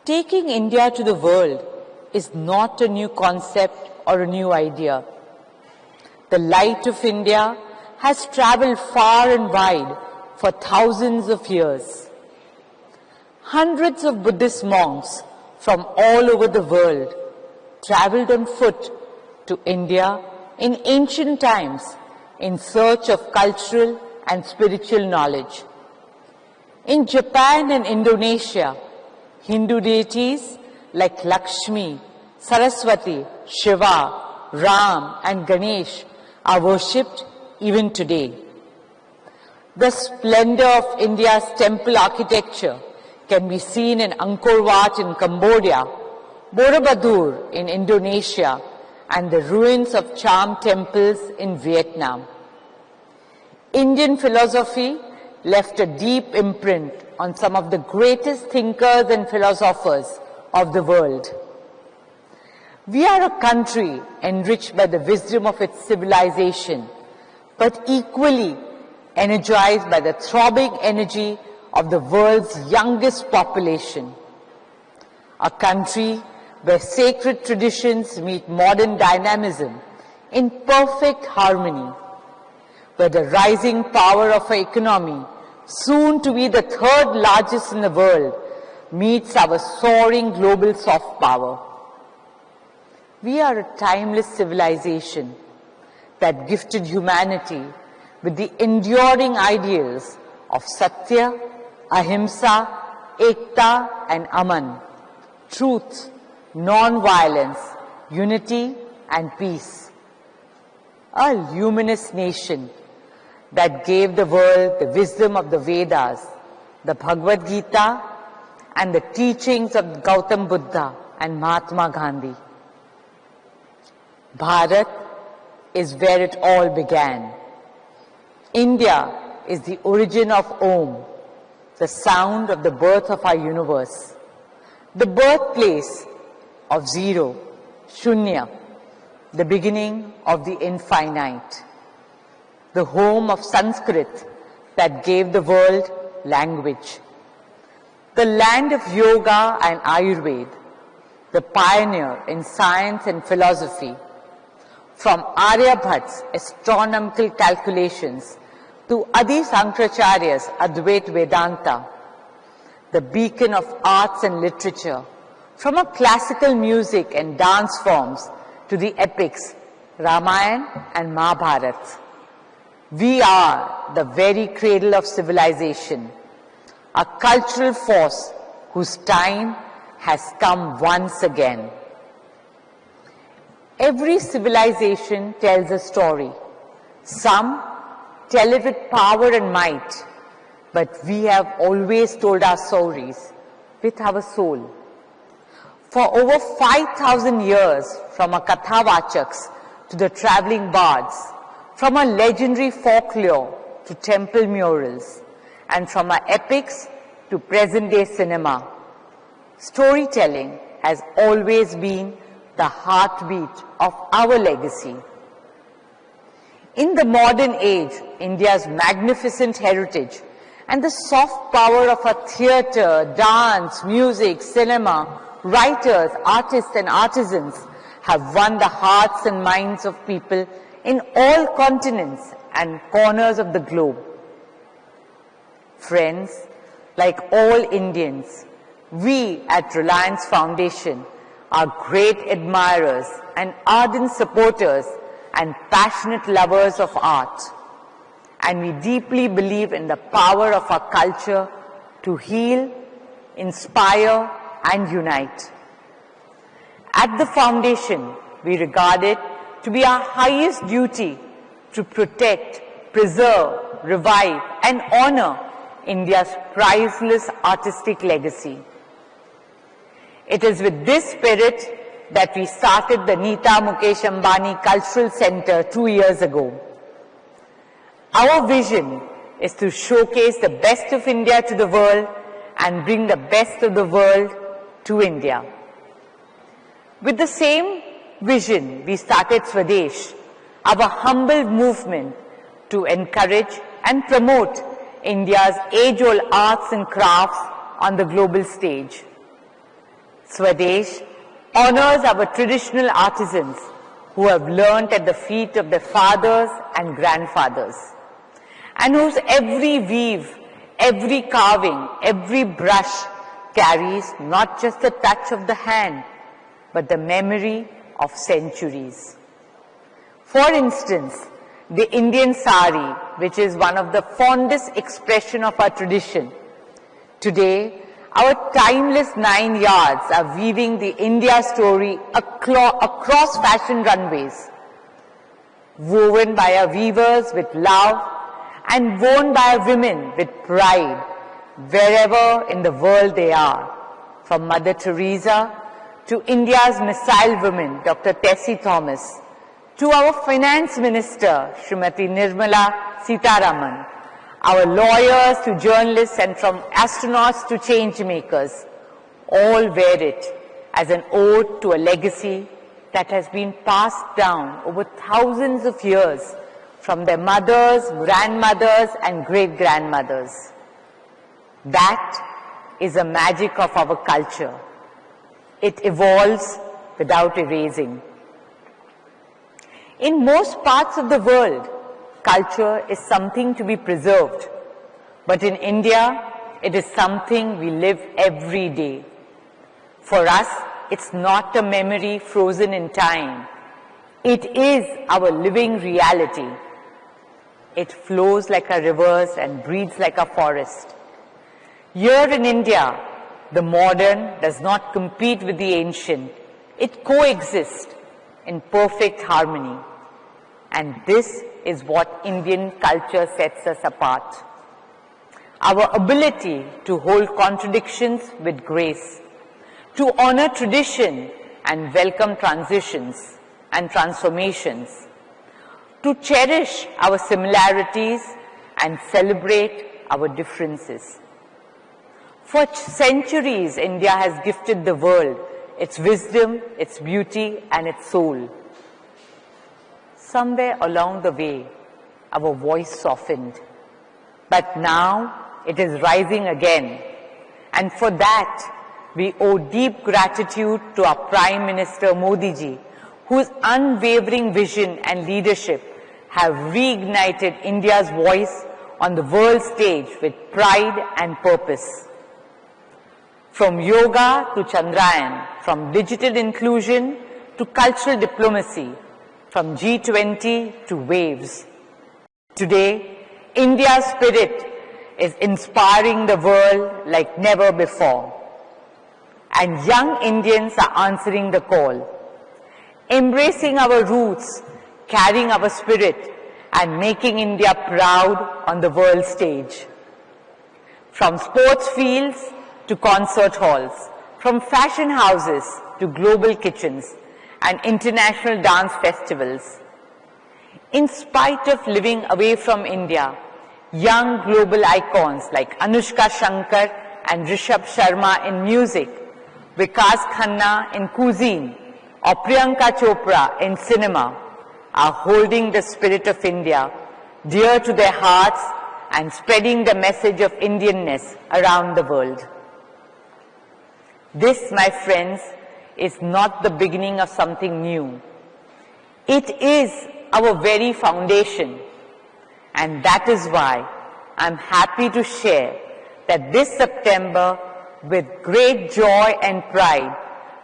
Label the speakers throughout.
Speaker 1: Taking India to the world is not a new concept or a new idea. The light of India has traveled far and wide for thousands of years. Hundreds of Buddhist monks from all over the world traveled on foot to India in ancient times in search of cultural and spiritual knowledge. In Japan and Indonesia, Hindu deities like Lakshmi, Saraswati, Shiva, Ram and Ganesh are worshipped even today. The splendor of India's temple architecture can be seen in Angkor Wat in Cambodia, Borobudur in Indonesia, and the ruins of charm temples in Vietnam. Indian philosophy left a deep imprint on some of the greatest thinkers and philosophers of the world. We are a country enriched by the wisdom of its civilization, but equally energized by the throbbing energy of the world's youngest population. A country where sacred traditions meet modern dynamism in perfect harmony, where the rising power of our economy, soon to be the third largest in the world, meets our soaring global soft power. We are a timeless civilization that gifted humanity with the enduring ideals of Satya, Ahimsa, Ekta and Aman, truth, non-violence, unity and peace. A luminous nation that gave the world the wisdom of the Vedas, the Bhagavad Gita and the teachings of Gautam Buddha and Mahatma Gandhi. Bharat is where it all began. India is the origin of Om, the sound of the birth of our universe, the birthplace of zero, Shunya, the beginning of the infinite, the home of Sanskrit that gave the world language, the land of yoga and Ayurveda, the pioneer in science and philosophy, from Aryabhat's astronomical calculations to Adi Sankaracharya's Advait Vedanta, the beacon of arts and literature, from a classical music and dance forms to the epics Ramayana and Mahabharata. We are the very cradle of civilization, a cultural force whose time has come once again. Every civilization tells a story. Some tell it with power and might, but we have always told our stories with our soul. For over 5,000 years, from our Kathavachaks to the traveling bards, from our legendary folklore to temple murals, and from our epics to present-day cinema, storytelling has always been the heartbeat of our legacy. In the modern age, India's magnificent heritage and the soft power of our theatre, dance, music, cinema, writers, artists and artisans have won the hearts and minds of people in all continents and corners of the globe. Friends, like all Indians, we at Reliance Foundation are great admirers and ardent supporters and passionate lovers of art. And we deeply believe in the power of our culture to heal, inspire, and unite. At the Foundation, we regard it to be our highest duty to protect, preserve, revive, and honor India's priceless artistic legacy. It is with this spirit that we started the Nita Ambani Cultural Center 2 years ago. Our vision is to showcase the best of India to the world and bring the best of the world to India. With the same vision, we started Swadesh, our humble movement to encourage and promote India's age-old arts and crafts on the global stage. Swadesh honors our traditional artisans who have learnt at the feet of their fathers and grandfathers, and whose every weave, every carving, every brush carries not just the touch of the hand, but the memory of centuries. For instance, the Indian sari, which is one of the fondest expression of our tradition. Today, our timeless 9 yards are weaving the India story across fashion runways, woven by our weavers with love and worn by our women with pride, wherever in the world they are, from Mother Teresa to India's missile woman, Dr. Tessie Thomas, to our Finance Minister, Srimati Nirmala Sitharaman, our lawyers to journalists, and from astronauts to change makers, all wear it as an ode to a legacy that has been passed down over thousands of years from their mothers, grandmothers, and great-grandmothers. That is the magic of our culture. It evolves without erasing. In most parts of the world, culture is something to be preserved. But in India, it is something we live every day. For us, it's not a memory frozen in time. It is our living reality. It flows like a river and breathes like a forest. Here in India, the modern does not compete with the ancient. It coexists in perfect harmony. And this is what Indian culture sets us apart. Our ability to hold contradictions with grace, to honor tradition and welcome transitions and transformations, to cherish our similarities and celebrate our differences. For centuries, India has gifted the world its wisdom, its beauty, and its soul. Somewhere along the way, our voice softened. But now it is rising again. And for that, we owe deep gratitude to our Prime Minister Modi ji, whose unwavering vision and leadership have reignited India's voice on the world stage with pride and purpose. From yoga to Chandrayaan, from digital inclusion to cultural diplomacy, from G20 to waves. Today, India's spirit is inspiring the world like never before. And young Indians are answering the call, embracing our roots, carrying our spirit, and making India proud on the world stage. From sports fields to concert halls, from fashion houses to global kitchens and international dance festivals. In spite of living away from India, young global icons like Anushka Shankar and Rishabh Sharma in music, Vikas Khanna in cuisine, or Priyanka Chopra in cinema are holding the spirit of India dear to their hearts and spreading the message of Indianness around the world. This, my friends, is not the beginning of something new. It is our very foundation, and that is why I'm happy to share that this September, with great joy and pride,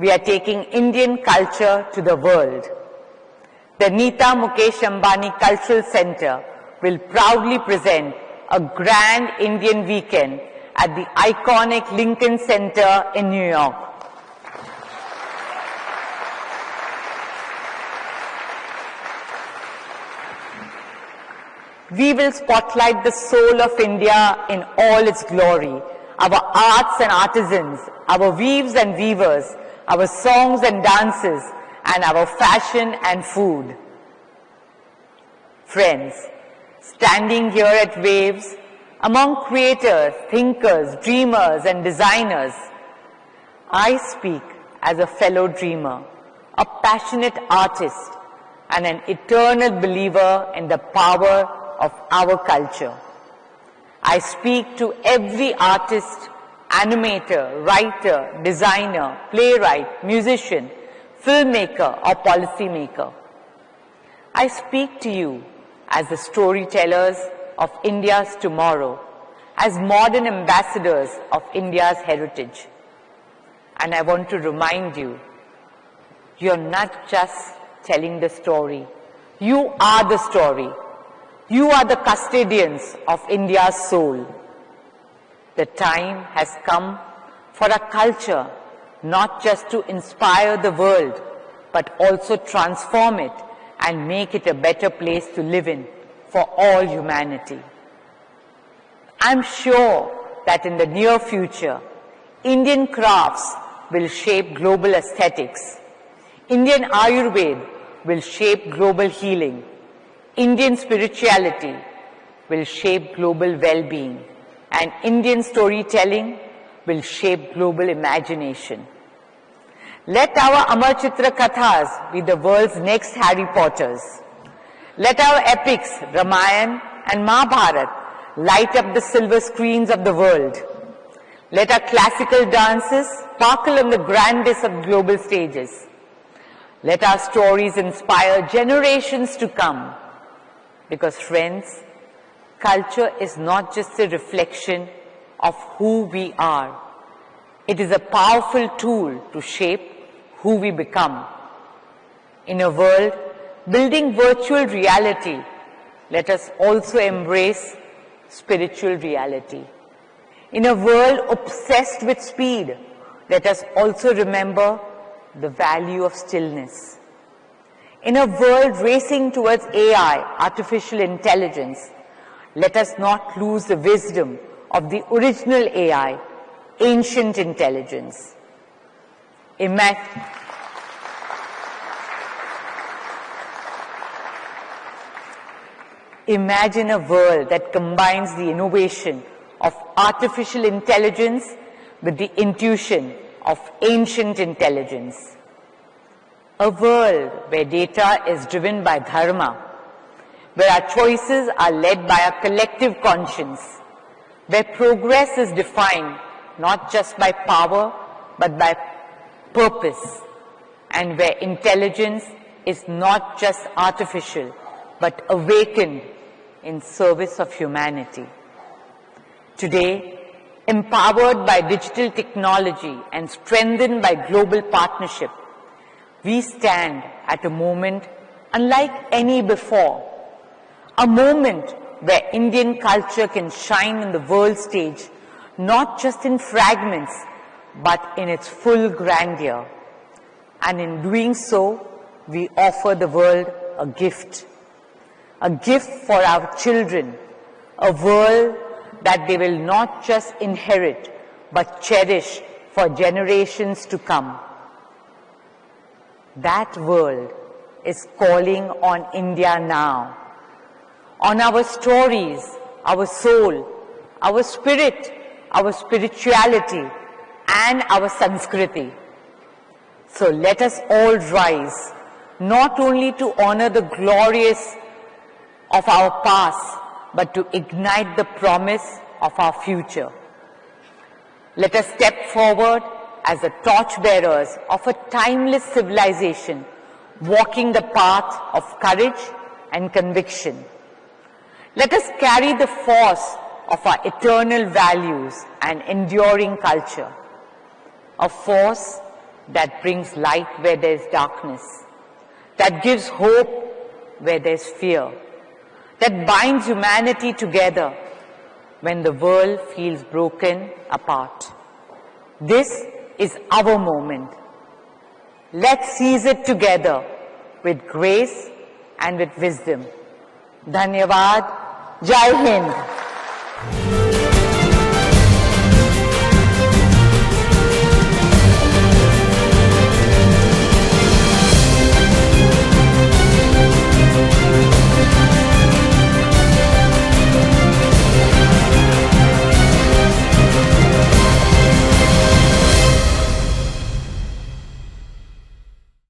Speaker 1: we are taking Indian culture to the world. The Nita Ambani Cultural Center will proudly present a grand Indian weekend at the iconic Lincoln Center in New York. We will spotlight the soul of India in all its glory, our arts and artisans, our weaves and weavers, our songs and dances, and our fashion and food. Friends, standing here at Waves, among creators, thinkers, dreamers, and designers, I speak as a fellow dreamer, a passionate artist, and an eternal believer in the power of our culture. I speak to every artist, animator, writer, designer, playwright, musician, filmmaker, or policymaker. I speak to you as the storytellers of India's tomorrow, as modern ambassadors of India's heritage. And I want to remind you, you're not just telling the story. You are the story. You are the custodians of India's soul. The time has come for a culture not just to inspire the world, but also transform it and make it a better place to live in for all humanity. I'm sure that in the near future, Indian crafts will shape global aesthetics. Indian Ayurveda will shape global healing. Indian spirituality will shape global well-being. And Indian storytelling will shape global imagination. Let our Amar Chitra Kathas be the world's next Harry Potters. Let our epics, Ramayana and Mahabharata, light up the silver screens of the world. Let our classical dances sparkle on the grandest of global stages. Let our stories inspire generations to come. Because friends, culture is not just a reflection of who we are. It is a powerful tool to shape who we become. In a world building virtual reality, let us also embrace spiritual reality. In a world obsessed with speed, let us also remember the value of stillness. In a world racing towards AI, artificial intelligence, let us not lose the wisdom of the original AI, ancient intelligence. Imagine a world that combines the innovation of artificial intelligence with the intuition of ancient intelligence. A world where data is driven by dharma, where our choices are led by a collective conscience, where progress is defined not just by power but by purpose, and where intelligence is not just artificial but awakened in service of humanity. Today, empowered by digital technology and strengthened by global partnership, we stand at a moment unlike any before, a moment where Indian culture can shine on the world stage, not just in fragments, but in its full grandeur. And in doing so, we offer the world a gift for our children, a world that they will not just inherit, but cherish for generations to come. That world is calling on India now, on our stories, our soul, our spirit, our spirituality, and our Sanskriti. So let us all rise, not only to honor the glorious of our past, but to ignite the promise of our future. Let us step forward as the torchbearers of a timeless civilization, walking the path of courage and conviction. Let us carry the force of our eternal values and enduring culture, a force that brings light where there is darkness, that gives hope where there is fear, that binds humanity together when the world feels broken apart. This is our moment. Let's seize it together with grace and with wisdom. Dhanyavad. Jai Hind.